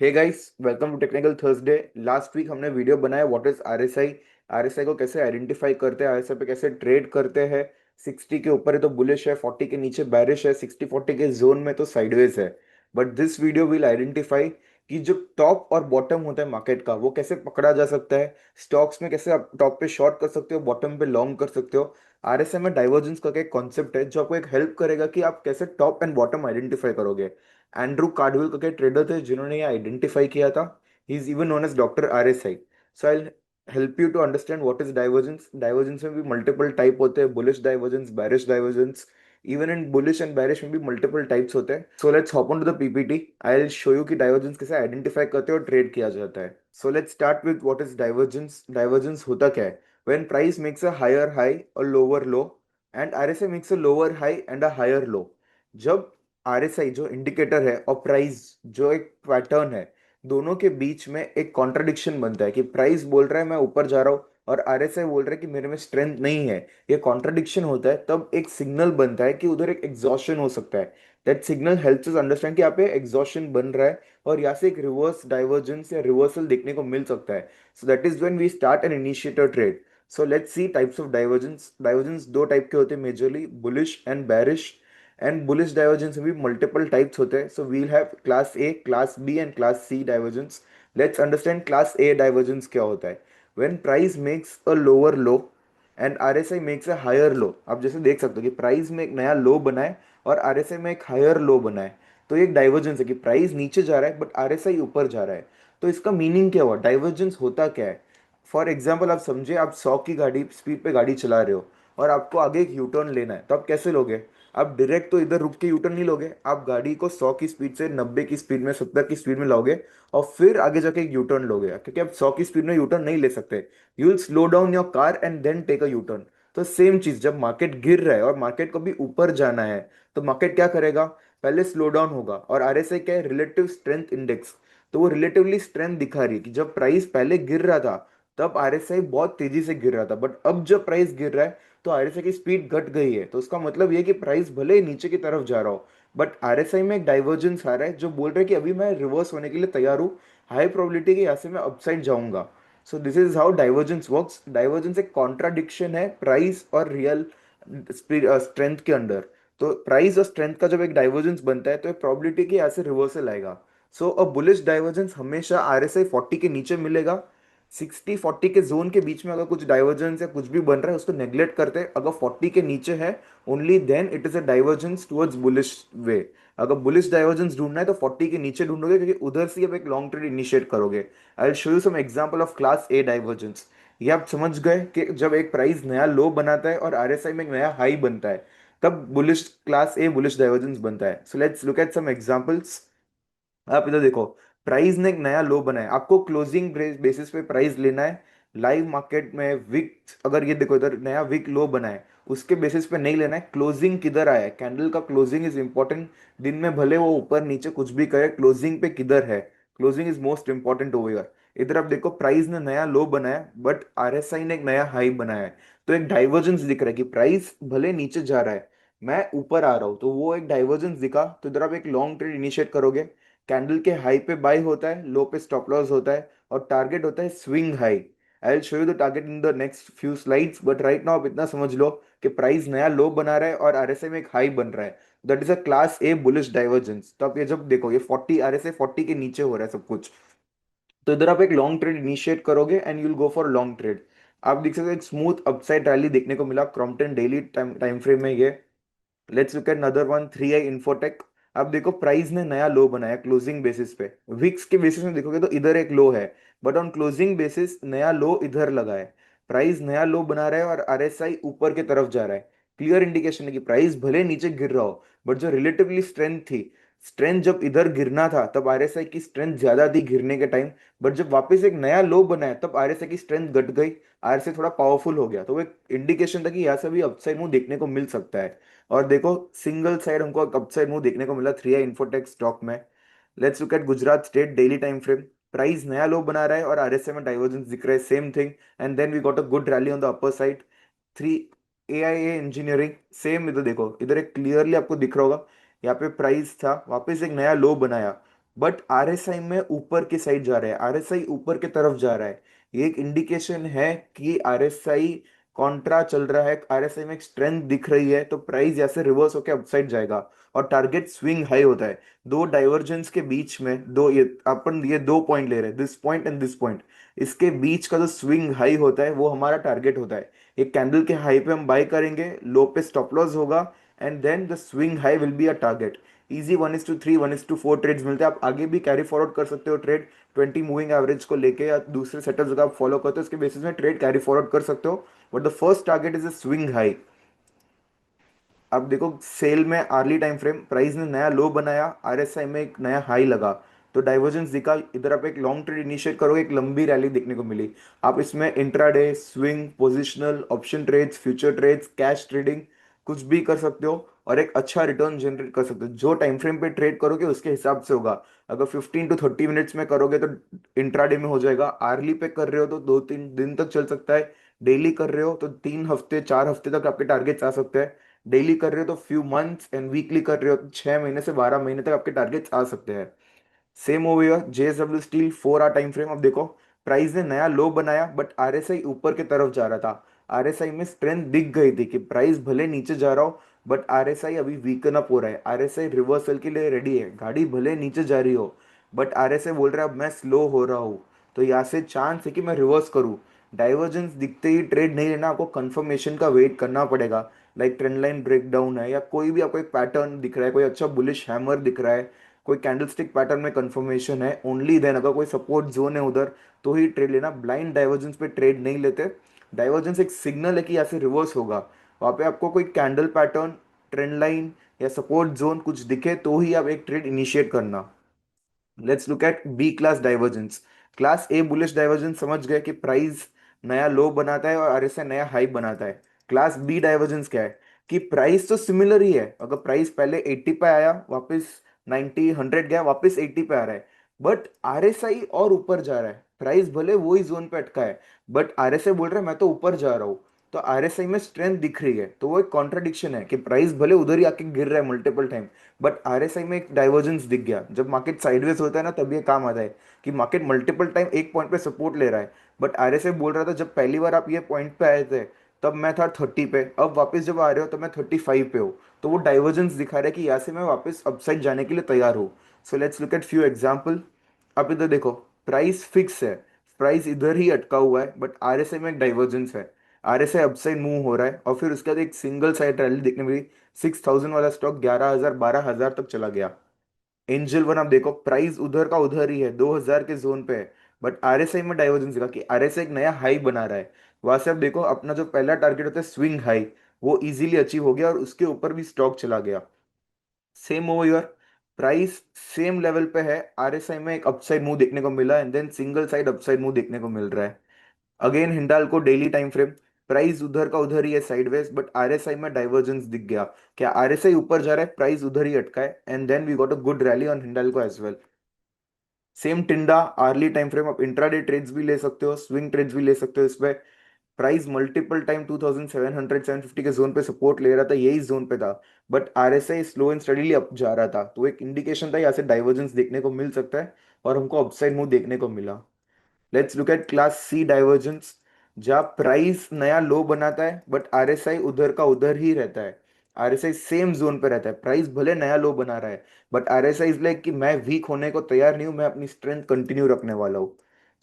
Hey guys, welcome to technical Thursday. Last week हमने video बनाया what is RSI. RSI को कैसे identify करते हैं, आरएसआई पे कैसे ट्रेड करते हैं। 60 के ऊपर है तो बुलिश है, 40 के नीचे बैरिश है, 60-40 के जोन में तो साइडवेज है। But this video will identify कि जो टॉप और बॉटम होता है मार्केट का वो कैसे पकड़ा जा सकता है। स्टॉक्स में कैसे आप टॉप पे शॉर्ट कर सकते हो, बॉटम पे लॉन्ग कर सकते हो। आरएसआई में डाइवर्जेंस का एक कॉन्सेप्ट है जो आपको एक हेल्प करेगा कि आप कैसे टॉप एंड बॉटम आइडेंटिफाई करोगे। एंड्रू कार्डविल करके ट्रेडर थे जिन्होंने ये आइडेंटिफाई किया था। He is even known as doctor RSI. So I help you to understand what is divergence. Divergence में भी मल्टीपल टाइप होते हैं, bullish divergence, bearish divergence. Even in bullish and bearish में भी मल्टीपल टाइप्स होते हैं। So let's hop on to the PPT. I will show you कि divergence कैसे आइडेंटिफाई करते हैं और ट्रेड किया जाता है। So let's start with what is divergence. Divergence होता क्या है? When price makes a higher high और lower low and RSI makes a lower high and a higher low. जब आरएसआई जो इंडिकेटर है और प्राइस जो एक पैटर्न है, दोनों के बीच में एक कॉन्ट्रडिक्शन बनता है कि प्राइस बोल रहा है मैं ऊपर जा रहा हूँ और आरएसआई बोल रहा है कि मेरे में स्ट्रेंथ नहीं है। ये कॉन्ट्रडिक्शन होता है, तब एक सिग्नल बनता है कि उधर एक एग्जॉशन हो सकता है। That signal helps us understand कि यहाँ पे एग्जॉशन बन रहा है और यहाँ से एक रिवर्स डाइवर्जेंस या रिवर्सल देखने को मिल सकता है। So that is when we start an initiator trade. So let's see types of divergence. Divergence दो टाइप के होते हैं majorly, bullish and bearish. And bullish divergence में भी मल्टीपल टाइप्स होते हैं। So we'll have class A, class B and class C divergence. Let's understand class A divergence क्या होता है। When price makes a lower low and RSI makes a higher low. आप जैसे देख सकते हो कि प्राइस में एक नया लो बना है और आरएसआई में एक हायर लो बना है। तो ये एक डाइवर्जेंस है कि प्राइस नीचे जा रहा है बट आरएसआई ऊपर जा रहा है। तो इसका मीनिंग क्या हुआ, डाइवर्जेंस होता क्या है? फॉर एग्जाम्पल आप समझे, आप 100 की गाड़ी स्पीड पे गाड़ी चला रहे हो और आपको आगे एक यू टर्न लेना है, तो आप कैसे लोगे? आप डायरेक्ट तो इधर रुक के यूटर्न नहीं लोगे, आप गाड़ी को 100 की स्पीड से 90 की स्पीड में, 70 की स्पीड में लोगे और फिर आगे जाके एक यूटर्न लोगे, क्योंकि आप 100 की स्पीड में यूटर्न नहीं ले सकते। You will slow down your car and then take a U turn. तो सेम चीज, जब मार्केट गिर रहा है और मार्केट को भी ऊपर जाना है तो मार्केट क्या करेगा? पहले स्लो डाउन होगा। और आरएसआई क्या है? Relative strength index. तो वो रिलेटिवली स्ट्रेंथ दिखा रही है कि जब प्राइस पहले गिर रहा था तब आरएसआई बहुत तेजी से गिर रहा था, बट अब जब प्राइस गिर रहा है तो आरएसआई की स्पीड घट गई है। तो उसका मतलब ये कि प्राइस भले ही नीचे की तरफ जा रहा हो बट आरएसआई में एक डाइवर्जेंस आ रहा है जो बोल रहा है कि अभी मैं रिवर्स होने के लिए तैयार हूँ। हाई प्रोबेबिलिटी कि यहाँ से मैं अपसाइड जाऊंगा। So this is how divergence works. Divergence एक कॉन्ट्राडिक्शन है प्राइस और रियल स्ट्रेंथ के अंदर। तो प्राइस और स्ट्रेंथ का जब एक डाइवर्जेंस बनता है तो एक प्रोबेबिलिटी कि यहाँ से रिवर्सल आएगा। सो अ बुलिश डाइवर्जेंस हमेशा आरएसआई 40 के नीचे मिलेगा। 60-40 के जोन के बीच में अगर कुछ डाइवर्जेंस या कुछ भी बन रहा है उसको नेग्लेक्ट करते हैं। अगर 40 के नीचे है only then it is a divergence towards bullish way. अगर बुलिश डाइवर्जेंस ढूंढना है तो 40 के नीचे ढूंढोगे, क्योंकि उधर से आप एक लॉन्ग ट्रेड इनिशिएट करोगे। I will show you some example of class A divergence. ये आप समझ गए कि जब एक प्राइस नया लो बनाता है और आरएसआई में एक नया हाई बनता है तब bullish, class A bullish divergence बनता है। So let's look at some examples. आप इधर देखो, प्राइस ने एक नया लो बनाया, आपको क्लोजिंग बेसिस पे प्राइस लेना है। लाइव मार्केट में विक, अगर ये देखो इधर नया विक लो बना है उसके बेसिस पे नहीं लेना है, क्लोजिंग किधर आया है, कैंडल का क्लोजिंग इज इंपॉर्टेंट। दिन में भले वो ऊपर नीचे कुछ भी करे, क्लोजिंग पे किधर है, closing is most important over here. इधर आप देखो प्राइस ने नया लो बनाया बट आरएसआई ने एक नया हाई बनाया है। तो एक डाइवर्जेंस दिख रहा है कि प्राइस भले नीचे जा रहा है, मैं ऊपर आ रहा हूं, तो वो एक डाइवर्जेंस दिखा। तो इधर आप एक लॉन्ग ट्रेड इनिशिएट करोगे। कैंडल के हाई पे बाय होता है, लो पे स्टॉप लॉस होता है और टारगेट होता है swing high. I will show you the target in the next few slides, but right now आप इतना समझ लो कि प्राइस नया लो बना रहा है और आरएसआई में एक हाई बन रहा है। That is a class A bullish divergence. तो आप ये जब देखो ये 40, आरएसआई 40 के नीचे हो रहा है सब कुछ, तो इधर आप एक लॉन्ग ट्रेड इनिशिएट करोगे and you will go for long trade. आप देख सकते हो एक स्मूथ अपसाइड रैली देखने को मिला क्रॉम्पटन डेली टाइम फ्रेम में ये। Let's look at another one, 3i infotech. अब देखो प्राइस ने नया लो बनाया क्लोजिंग बेसिस पे। विक्स के बेसिस में देखोगे तो इधर एक लो है बट ऑन क्लोजिंग बेसिस नया लो इधर लगा है। प्राइस नया लो बना रहा है और आरएसआई ऊपर की तरफ जा रहा है। क्लियर इंडिकेशन है कि प्राइस भले नीचे गिर रहा हो बट जो रिलेटिवली स्ट्रेंथ थी, स्ट्रेंथ जब इधर गिरना था तब आरएसआई की स्ट्रेंथ ज्यादा थी गिरने के टाइम, बट जब वापस एक नया लो बना है तब आरएसआई की स्ट्रेंथ घट गई, आरएसआई थोड़ा पावरफुल हो गया। तो वो एक इंडिकेशन था कि यहाँ से भी अपसाइड मूव देखने को मिल सकता है। और देखो सिंगल साइड हमको अपसाइड मूव देखने को मिला 3i इंफोटेक स्टॉक में। Let's look eight Gujarat state daily time frame. Price नया लो बना रहा है और आरएसआई में डाइवर्जेंस दिख रहा है, same thing. And then we got a good rally on the upper side. 3 AIA engineering, same इधर देखो, इधर एक क्लियरली आपको दिख रहा होगा, यहाँ पे प्राइस था वापस एक नया लो बनाया। बट आरएसआई में ऊपर की साइड जा रहा है, आरएसआई ऊपर की तरफ जा रहा है। ये एक इंडिकेशन है कि आरएसआई कॉन्ट्रा चल रहा है, आरएसआई में एक स्ट्रेंथ दिख रही है, तो प्राइस यहाँ से रिवर्स होकर अपसाइड जाएगा और टारगेट स्विंग हाई होता है। दो डाइवर्जेंस के बीच में दो, ये अपन ये दो पॉइंट ले रहे हैं, this point and this point, इसके बीच का जो स्विंग हाई होता है वो हमारा टारगेट होता है। एक कैंडल के हाई पे हम बाय करेंगे, लो पे स्टॉप लॉस होगा, and then the swing high will be a target. Easy 1:3 1:4 trades मिलते हैं, आप आगे भी कैरी फॉरवर्ड कर सकते हो ट्रेड, 20 मूविंग एवरेज को लेके या दूसरे सेटअप्स अगर आप फॉलो करते हो उसके बेसिस में ट्रेड कैरी फॉरवर्ड कर सकते हो। But the first target is a swing high. अब देखो सेल में आर्ली टाइम फ्रेम, प्राइस ने नया लो बनाया, आरएसआई में एक नया हाई लगा, तो डाइवर्जेंस दिखा, इधर आप एक लॉन्ग ट्रेड इनिशिएट करोगे, एक लंबी रैली देखने को मिली। आप इसमें intraday, swing, positional, option trades, future trades, cash trading कुछ भी कर सकते हो और एक अच्छा रिटर्न जनरेट कर सकते हो। जो टाइम फ्रेम पे ट्रेड करोगे उसके हिसाब से होगा। अगर 15 to 30 मिनट्स में करोगे तो इंट्राडे में हो जाएगा, आर्ली पे कर रहे हो तो 2-3 दिन तक चल सकता है, डेली कर रहे हो तो 3 हफ्ते 4 हफ्ते तक आपके टारगेट्स आ सकते हैं, डेली कर रहे हो तो फ्यू मंथ्स एंड वीकली कर रहे हो तो 6 महीने से 12 महीने तक आपके टारगेट्स आ सकते हैं। Same over JSW steel 4 hour time frame. अब देखो प्राइस ने नया लो बनाया बट आरएसआई ऊपर की तरफ जा रहा था, आरएसआई में स्ट्रेंथ दिख गई थी कि प्राइस भले नीचे जा रहा हो बट आरएसआई अभी वीकन अप हो रहा है, आरएसआई रिवर्सल के लिए रेडी है, गाड़ी भले नीचे जा रही हो बट आरएसआई बोल रहा है अब मैं स्लो हो रहा हूँ, तो यहाँ से चांस है कि मैं रिवर्स करूँ। डाइवर्जेंस दिखते ही ट्रेड नहीं लेना, आपको कंफर्मेशन का वेट करना पड़ेगा। लाइक ट्रेंड लाइन ब्रेकडाउन है या कोई भी आपको एक पैटर्न दिख रहा है, कोई अच्छा बुलिश हैमर दिख रहा है, कोई कैंडलस्टिक पैटर्न में कंफर्मेशन है, ओनली देन अगर कोई सपोर्ट जोन है उधर तो ही ट्रेड लेना। ब्लाइंड डाइवर्जेंस पे ट्रेड नहीं लेते। डाइवर्जेंस एक सिग्नल है कि यहाँ से रिवर्स होगा, वहाँ पे आपको कोई कैंडल पैटर्न, ट्रेंड लाइन या सपोर्ट जोन कुछ दिखे तो ही आप एक ट्रेड इनिशिएट करना। Let's look at B class divergence. Class A bullish divergence समझ गए कि प्राइस नया लो बनाता है और आरएसआई नया हाई बनाता है। क्लास बी डाइवर्जेंस क्या है कि प्राइस तो सिमिलर ही है, अगर प्राइस पहले 80 पे आया, वापस 90 100 गया, वापस 80 पे आ रहा है, बट आरएसआई और ऊपर जा रहा है, प्राइस भले वही जोन पे अटका है बट आरएसआई बोल रहा है मैं तो ऊपर जा रहा हूँ, तो आरएसआई में स्ट्रेंथ दिख रही है, तो वो एक कॉन्ट्रडिक्शन है कि प्राइस भले उधर ही आके गिर रहा है मल्टीपल टाइम बट आरएसआई में एक डाइवर्जेंस दिख गया। जब मार्केट साइडवेज होता है ना तब ये काम आता है कि मार्केट मल्टीपल टाइम एक पॉइंट पे सपोर्ट ले रहा है, बट आरएसआई बोल रहा था जब पहली बार आप ये पॉइंट पे आए थे तब मैं था 30 पे, अब वापस जब आ रहे हो तो मैं 35 पे हूँ, तो वो डाइवर्जेंस दिखा रहा है कि यहाँ से मैं वापस अपसाइड जाने के लिए तैयार हूँ। सो let's look eight few example. आप इधर देखो प्राइस फिक्स है, प्राइस इधर ही अटका हुआ है बट आरएसआई में एक डाइवर्जेंस है, आरएसआई अपसाइड मूव हो रहा है और फिर उसके बाद एक सिंगल साइड रैली देखने मिली, 6000 वाला स्टॉक 11,000 12,000 तक चला गया। एंजल वन आप देखो प्राइस उधर का उधर ही है, 2000 के जोन पे है बट आरएसआई में डाइवर्जेंस दिखा कि आरएसआई एक नया हाई बना रहा है। वहां से आप देखो अपना जो पहला टारगेट होता है स्विंग हाई, वो इजीली अचीव हो गया और उसके ऊपर भी स्टॉक चला गया। Same over your price same level पे है, आरएसआई में एक अपसाइड मूव देखने को मिला and then single side upside move देखने को मिल रहा है। Again Hindalco daily time frame, price उधर का उधर ही है साइडवेज बट आरएसआई में डाइवर्जेंस दिख गया, क्या आरएसआई ऊपर जा रहा है, प्राइस उधर ही अटका है and then we got a good rally on Hindalco as well. Same टिंडा आर्ली टाइम फ्रेम, आप इंट्राडे ट्रेड्स भी ले सकते हो, स्विंग ट्रेड्स भी ले सकते हो। इसमें प्राइस मल्टीपल टाइम 2700 750 के जोन पे सपोर्ट ले रहा था, यही जोन पे था but RSI slow and steadily up जा रहा था, तो एक इंडिकेशन था यहाँ से डाइवर्जेंस देखने को मिल सकता है और हमको अपसाइड मूव देखने को मिला। Let's look at class C divergence, जहाँ प्राइस नया लो बनाता है बट आरएसआई उधर का उधर ही रहता है, आरएसआई सेम जोन पे रहता है, प्राइस भले नया लो बना रहा है बट आरएसआई इज लाइक कि मैं वीक होने को तैयार नहीं हूं, मैं अपनी स्ट्रेंथ कंटिन्यू रखने वाला हूँ।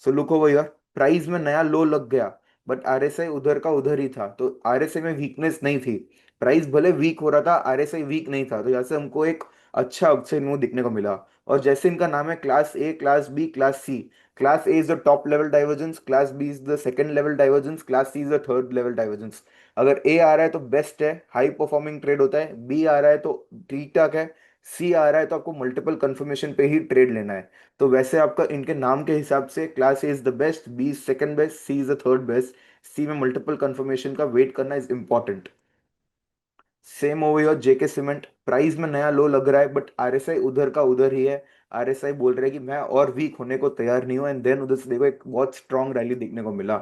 सो लुक ओवर यार, प्राइस में नया लो लग गया बट आरएसआई उधर का उधर ही था, तो आरएसआई में वीकनेस नहीं थी, प्राइस भले वीक हो रहा था, आरएसआई वीक नहीं था, तो यहाँ से हमको एक अच्छा अपसाइड मूव दिखने को मिला। और जैसे इनका नाम है class A, class B, class C, class A is the top level divergence, class B is the second level divergence, class C is the third level divergence। अगर A आ रहा है तो बेस्ट है, हाई परफॉर्मिंग ट्रेड होता है, B आ रहा है तो ठीक ठाक है, C आ रहा है तो आपको मल्टीपल कंफर्मेशन पे ही ट्रेड लेना है। तो वैसे आपका इनके नाम के हिसाब से class A is the best, B is second best, C is the third best. C में मल्टीपल कंफर्मेशन का वेट करना is important. Same over your JK cement, price में नया लो लग रहा है बट आरएसआई उधर का उधर ही है, आरएसआई बोल रहे हैं कि मैं और वीक होने को तैयार नहीं हूं एंड देन उधर से देखो एक बहुत स्ट्रॉन्ग रैली देखने को मिला।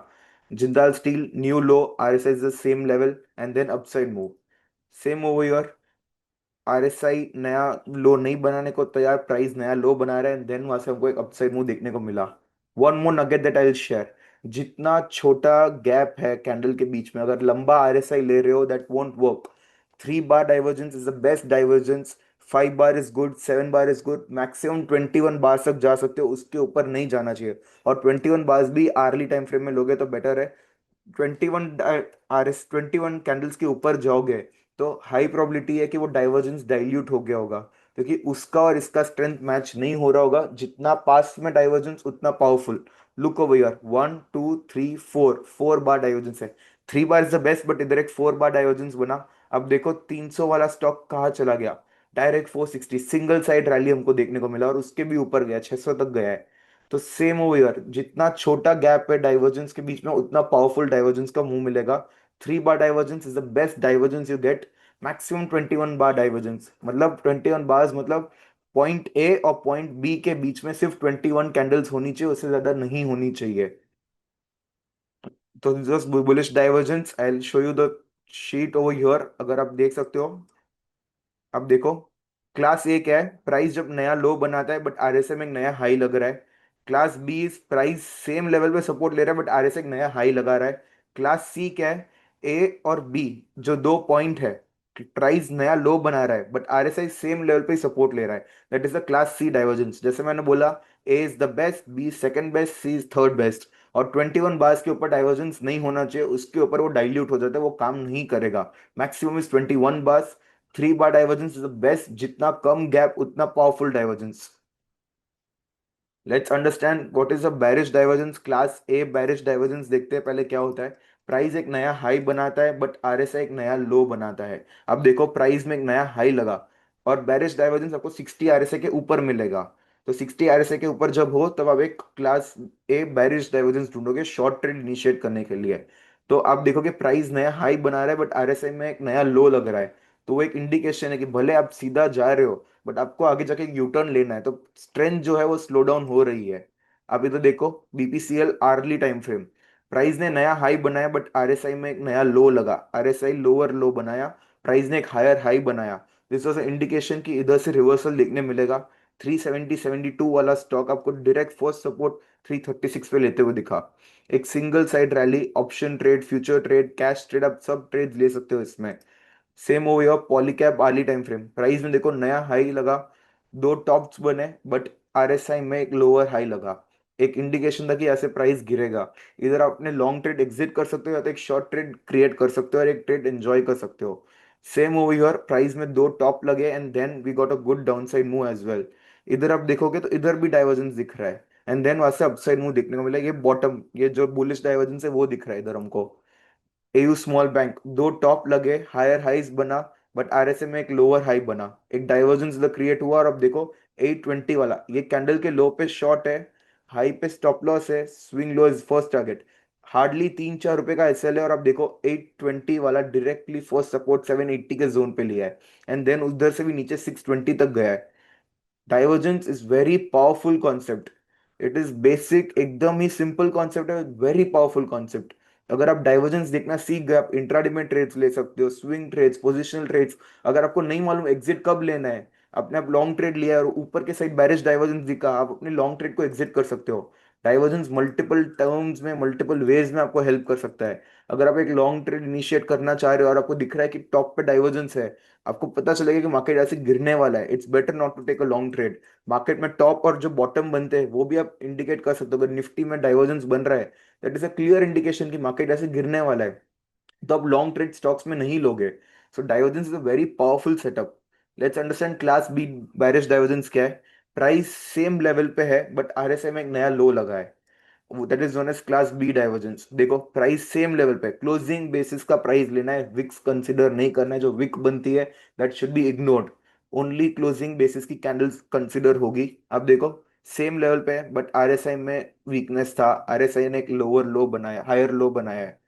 Jindal steel new low, RSI is the same level and then upside move. Same over your RSI नया लो नहीं बनाने को तैयार, प्राइस नया लो बना रहा है, देन वहां से हमको एक अपसाइड मूव देखने को मिला। One more nugget that I will share, जितना छोटा गैप है कैंडल के बीच में, अगर लंबा आरएसआई ले रहे हो that won't work. 3 bar divergence is the best divergence. 5 bar is good, 7 bar is good, maximum 21 बार तक जा सकते हो, उसके ऊपर नहीं जाना चाहिए। और 21 बार भी आर्ली टाइम फ्रेम में लोगे तो बेटर है। 21 कैंडल्स के ऊपर जाओगे तो हाई प्रोबेबिलिटी है कि वो डाइवर्जेंस डाइल्यूट हो गया होगा, क्योंकि उसका और इसका स्ट्रेंथ मैच नहीं हो रहा होगा। जितना पास में डाइवर्जेंस उतना powerful. Look over here, 1 2 3 4, 4 bar divergence है। 3 bar is the best, but इधर एक 4 बार डाइवर्जेंस बना। अब देखो 300 वाला स्टॉक कहाँ चला गया, डायरेक्ट 460 सिंगल साइड रैली हमको देखने को मिला, और उसके भी ऊपर गया, 600 तक गया है। तो सेम ओवर हियर, जितना छोटा गैप है डाइवर्जेंस के बीच में उतना पावरफुल डाइवर्जेंस का मुंह मिलेगा। 3 bar divergence is the best divergence you get. Maximum 21 bar divergence, मतलब 21 बार्स, मतलब पॉइंट ए और पॉइंट बी के बीच में सिर्फ 21 कैंडल्स होनी चाहिए, उससे ज्यादा नहीं होनी चाहिए। तो just bullish divergence, I will show you the sheet over here, अगर आप देख सकते हो। अब देखो, क्लास ए क्या है, प्राइस जब नया लो बनाता है बट आरएसए में एक नया हाई लग रहा है। Class B price same level पे सपोर्ट ले रहा है बट आरएसए एक नया हाई लगा रहा है। क्लास सी क्या है, ए और बी जो दो पॉइंट है, प्राइस नया लो बना रहा है बट आरएसआई सेम लेवल पे सपोर्ट ले रहा है। That is the class C divergence. जैसे मैंने बोला, A is the best, B second best, C is third best. और 21 बार्स के ऊपर डाइवर्जेंस नहीं होना चाहिए, उसके ऊपर वो डाइल्यूट हो जाता है, वो काम नहीं करेगा। Maximum is 21 bars. 3 bar divergence is the best, जितना कम गैप उतना powerful divergence. Let's understand what is a बैरिश divergence. Class A bearish divergence देखते हैं पहले क्या होता है। प्राइस एक नया हाई बनाता है बट आरएसआई एक नया लो बनाता है। अब देखो प्राइस में एक नया हाई लगा, और बैरिश डाइवर्जेंस आपको 60 आरएसआई के ऊपर मिलेगा। तो 60 आरएसआई के ऊपर जब हो तब आप एक क्लास ए बैरिश डाइवर्जेंस ढूंढोगे शॉर्ट ट्रेड इनिशिएट करने के लिए। तो आप देखोगे प्राइस नया हाई बना रहा है बट आरएसआई में एक नया लो लग रहा है। तो वो एक इंडिकेशन है कि भले आप सीधा जा रहे हो बट आपको आगे जाके यू टर्न लेना है, तो ट्रेंड जो है वो स्लो डाउन हो रही है। अभी तो देखो BPCL hourly time frame, price ने नया हाई बनाया बट आरएसआई में एक नया लो लगा, आरएसआई लोअर लो बनाया, प्राइस ने एक हायर हाई बनाया। दिस वॉज इंडिकेशन कि इधर से रिवर्सल देखने मिलेगा। 370-72 वाला स्टॉक आपको डायरेक्ट फर्स्ट सपोर्ट 336 पे लेते हुए दिखा। एक single side rally, option trade, future trade, cash trade, आप सब ट्रेड ले सकते हो इसमें। सेम हो गया Polycab hourly time frame, price में देखो नया हाई लगा, दो टॉप्स बने बट आरएसआई में एक लोअर हाई लगा। एक इंडिकेशन था कि ऐसे प्राइस गिरेगा। इधर आप अपने लॉन्ग ट्रेड एग्जिट कर सकते हो या तो एक शॉर्ट ट्रेड क्रिएट कर सकते हो और एक ट्रेड एंजॉय कर सकते हो। सेम ओवर हियर, प्राइस में दो टॉप लगे and then we got a good down side move as well. इधर आप देखोगे तो इधर भी डाइवर्जेंस दिख रहा है, एंड देन वहां से अपसाइड मूव देखने को मिला। ये बॉटम, ये जो बुलिश डाइवर्जेंस है वो दिख रहा है इधर हमको। एयू स्मॉल बैंक, दो टॉप लगे, हायर हाइज बना बट आरएसए में एक लोअर हाई बना, एक डाइवर्जेंस क्रिएट हुआ। और अब देखो 820 वाला, ये कैंडल के लो पे शॉर्ट है, हाई पे स्टॉप लॉस है, swing low is first target. Hardly 3-4 रुपए का एसएल है, और अब देखो 820 वाला डायरेक्टली फर्स्ट सपोर्ट 780 के जोन पे लिया है, एंड देन उधर से भी नीचे 620 तक गया है। Divergence is very powerful concept. It is basic, एकदम ही सिंपल कॉन्सेप्ट है, वेरी पावरफुल कॉन्सेप्ट। अगर आप डाइवर्जेंस देखना सीख गए, आप इंट्राडे में ट्रेड्स ले सकते हो, स्विंग ट्रेड्स, पोजिशनल ट्रेड्स। अगर आपको नहीं मालूम एग्जिट कब लेना है, आपने आप लॉन्ग ट्रेड लिया और ऊपर के साइड बैरिश डाइवर्जेंस दिखा, आप अपने लॉन्ग ट्रेड को एग्जिट कर सकते हो। डाइवर्जेंस मल्टीपल टर्म्स में, मल्टीपल वेज में आपको हेल्प कर सकता है। अगर आप एक लॉन्ग ट्रेड इनिशिएट करना चाह रहे हो और आपको दिख रहा है कि टॉप पे डाइवर्जेंस है, आपको पता चलेगा कि मार्केट ऐसे गिरने वाला है, it's better not to take a long trade. Market में टॉप और जो बॉटम बनते हैं वो भी आप इंडिकेट कर सकते हो। अगर निफ्टी में डाइवर्जेंस बन रहा है, that is a clear indication कि मार्केट ऐसे गिरने वाला है, तो आप लॉन्ग ट्रेड स्टॉक्स में नहीं लोगे। So divergence is a very powerful setup. Let's understand class B bearish divergence क्या है। प्राइस सेम लेवल पे है बट आरएसआई में एक नया लो लगा है, that is known as class B divergence. देखो प्राइस सेम लेवल पे, क्लोजिंग बेसिस का प्राइस लेना है, विक्स कंसीडर नहीं करना है। जो विक बनती है that should be ignored, only closing basis की कैंडल्स कंसीडर होगी। अब देखो सेम लेवल पे है बट आरएसआई में वीकनेस था, आरएसआई ने एक लोअर लो बनाया, हायर लो बनाया है।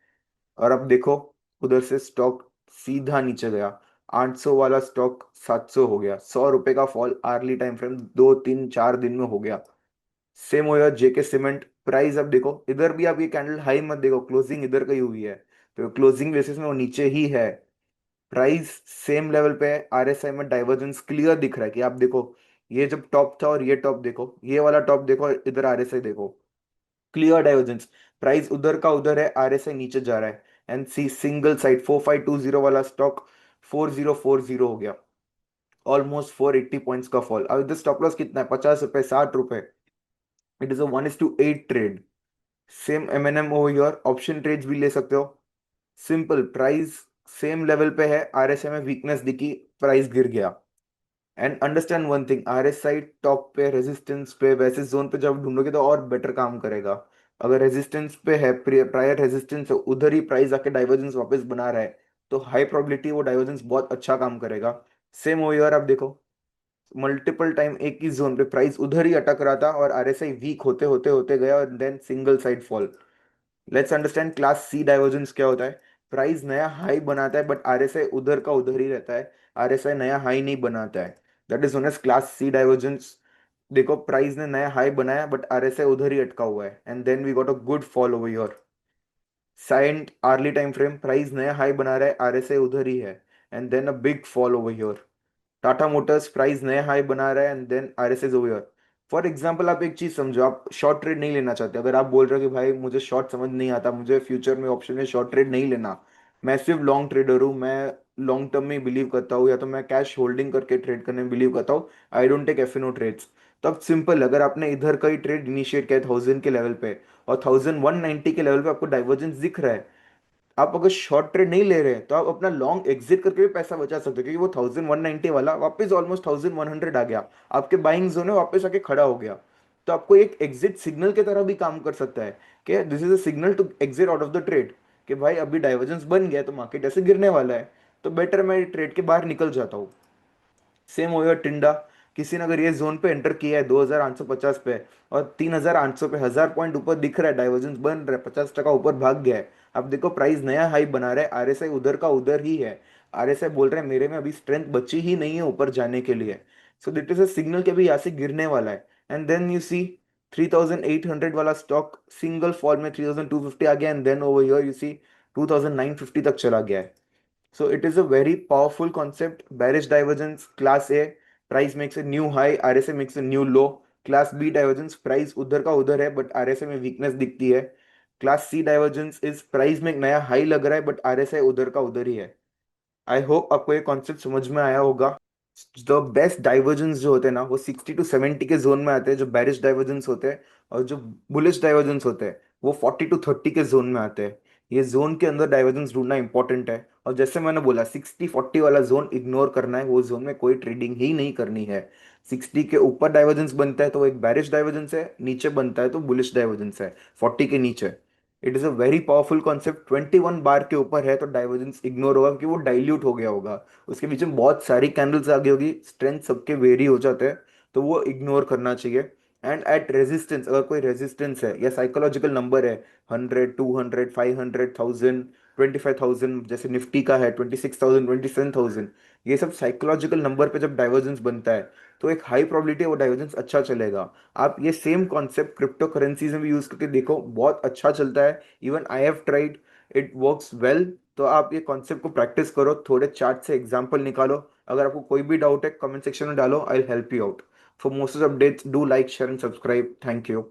और अब देखो उधर से स्टॉक सीधा नीचे गया, 800 वाला स्टॉक 700 हो गया, 100 रुपए का फॉल आर्ली टाइम फ्रेम 2-3-4 दिन में हो गया। सेम होगा जेके सीमेंट, प्राइस अब देखो इधर भी आप ये कैंडल हाई मत देखो, क्लोजिंग इधर का ही हुई है, तो क्लोजिंग बेसिस में वो नीचे ही है। प्राइस सेम लेवल पे है, आरएसआई में डाइवर्जेंस क्लियर दिख रहा है कि आप देखो, ये जब टॉप था और ये टॉप देखो, ये वाला टॉप देखो, इधर आरएसआई देखो, क्लियर डाइवर्जेंस। प्राइस उधर का उधर है, आरएसआई नीचे जा रहा है। एंड सी सिंगल साइड 4520 वाला स्टॉक 4040 हो गया, ऑलमोस्ट 480 पॉइंट्स का फॉल। अब इधर स्टॉप लॉस कितना है, 50 रुपए, 60 रुपए। It is a 1:8 trade. Same MNM over here, option trades भी ले सकते हो। सिंपल, प्राइस सेम लेवल पे है, आरएसआई में वीकनेस दिखी, प्राइस गिर गया। And understand one thing, RSI top पे, रेजिस्टेंस पे, वैसे जोन पे जब ढूंढोगे तो और बेटर काम करेगा। अगर रेजिस्टेंस पे है, प्रायर रेजिस्टेंस है, उधर ही प्राइस आके डाइवर्जेंस वापस बना रहा है, तो हाई प्रोबेबिलिटी वो डाइवर्जेंस बहुत अच्छा काम करेगा। सेम ओवर हियर आप देखो, मल्टीपल टाइम एक ही जोन पे प्राइस उधर ही अटक रहा था और आरएसआई वीक होते होते होते गया और then single side fall. Let's understand class C divergence क्या होता है। प्राइस नया हाई बनाता है बट आरएसआई उधर का उधर ही रहता है, आरएसआई नया हाई नहीं बनाता है। That is known as class C divergence. देखो, प्राइस ने नया हाई बनाया बट आरएसआई उधर ही अटका हुआ है, and then we got a good fall over here. साइंट आर्ली टाइम फ्रेम, प्राइस नया हाई बना रहा है, आरएसआई उधर ही है, and then a big fall over here. Tata Motors, price नया हाई बना रहा है and then RSI over here. For example, आप एक चीज समझो, आप शॉर्ट ट्रेड नहीं लेना चाहते, अगर आप बोल रहे हो कि भाई मुझे शॉर्ट समझ नहीं आता, मुझे फ्यूचर में ऑप्शन में शॉर्ट ट्रेड नहीं लेना, मैं सिर्फ लॉन्ग ट्रेडर हूँ, मैं लॉन्ग टर्म में बिलीव करता हूँ, या तो मैं कैश होल्डिंग करके ट्रेड करने में बिलीव करता हूँ, I don't take F N O trades. तो अब सिंपल, अगर आपने इधर का ही ट्रेड इनिशिएट किया 1000 के लेवल पे और 1190 के लेवल पे आपको डाइवर्जेंस दिख रहा है, आप अगर शॉर्ट ट्रेड नहीं ले रहे हैं तो आप अपना लॉन्ग एग्जिट करके भी पैसा बचा सकते हो, क्योंकि वो 1190 वाला वापस ऑलमोस्ट 1100 आ गया, आपके बाइंग जोन में वापस आके खड़ा हो गया। तो आपको एक एग्जिट सिग्नल की तरह भी काम कर सकता है कि this is a signal to exit out of the trade, कि भाई अभी डाइवर्जेंस बन गया तो मार्केट ऐसे गिरने वाला है, तो बेटर मैं ट्रेड के बाहर निकल जाता हूँ। सेम हो गया टिंडा। किसी ने अगर ये जोन पे एंटर किया है 2850 पे और 3800 पे 1000 पॉइंट ऊपर दिख रहा है, डाइवर्जेंस बन रहा है, 50% ऊपर भाग गया है। अब देखो, प्राइस नया हाई बना रहा है, आरएसआई उधर का उधर ही है, आरएसआई बोल रहे हैं मेरे में अभी स्ट्रेंथ बची ही नहीं है ऊपर जाने के लिए। सो दिट इज अ सिग्नल कि अभी यहाँ से गिरने वाला है। एंड देन यू सी 3800 वाला स्टॉक सिंगल फॉल में 3250 आ गया, and then over here you see 2950 तक चला गया है। So it is a very powerful concept. Bearish divergence, class A, price makes a new high, RSI makes a new low. Class B divergence, price उधर का उधर है but RSI में weakness दिखती है. Class C divergence is price में एक नया high लग रहा है but RSI उधर का उधर ही है। आई होप आपको ये कॉन्सेप्ट समझ में आया होगा। द बेस्ट डाइवर्जेंस जो होते हैं ना, वो 60 to 70 के जोन में आते हैं, जो बेरिश डाइवर्जेंस होते हैं। और जो बुलिश डाइवर्जेंस होते हैं वो 40 to 30 के जोन में आते हैं। ये जोन के अंदर डाइवर्जेंस ढूंढना इंपॉर्टेंट है, और जैसे मैंने बोला 60-40 वाला जोन इग्नोर करना है, वो जोन में कोई ट्रेडिंग ही नहीं करनी है। 60 के ऊपर डाइवर्जेंस बनता है तो वो एक बेरिश डाइवर्जेंस है, नीचे बनता है तो बुलिश डाइवर्जेंस है, 40 के नीचे। It is a very powerful concept. 21 बार के ऊपर है तो डाइवर्जेंस इग्नोर होगा, क्योंकि वो डाइल्यूट हो गया होगा, उसके बीच में बहुत सारी कैंडल्स आ गई होगी, स्ट्रेंथ सबके वेरी हो जाते हैं, तो वो इग्नोर करना चाहिए। एंड एट रेजिस्टेंस, अगर कोई रेजिस्टेंस है या साइकोलॉजिकल नंबर है, 100, 200, 500, 1000, 25,000, जैसे निफ्टी का है 26,000, 27,000, ये सब साइकोलॉजिकल नंबर पे जब डाइवर्जेंस बनता है तो एक हाई प्रोबेबिलिटी है वो डाइवर्जेंस अच्छा चलेगा। आप ये सेम कॉन्सेप्ट क्रिप्टो करेंसीज में भी यूज करके देखो, बहुत अच्छा चलता है। Even I have tried, it works well. तो आप ये कॉन्सेप्ट को प्रैक्टिस करो, थोड़े चार्ट से एग्जांपल निकालो। अगर आपको कोई भी डाउट है कमेंट सेक्शन में डालो, I will help you out. For most updates do like share and subscribe. Thank you.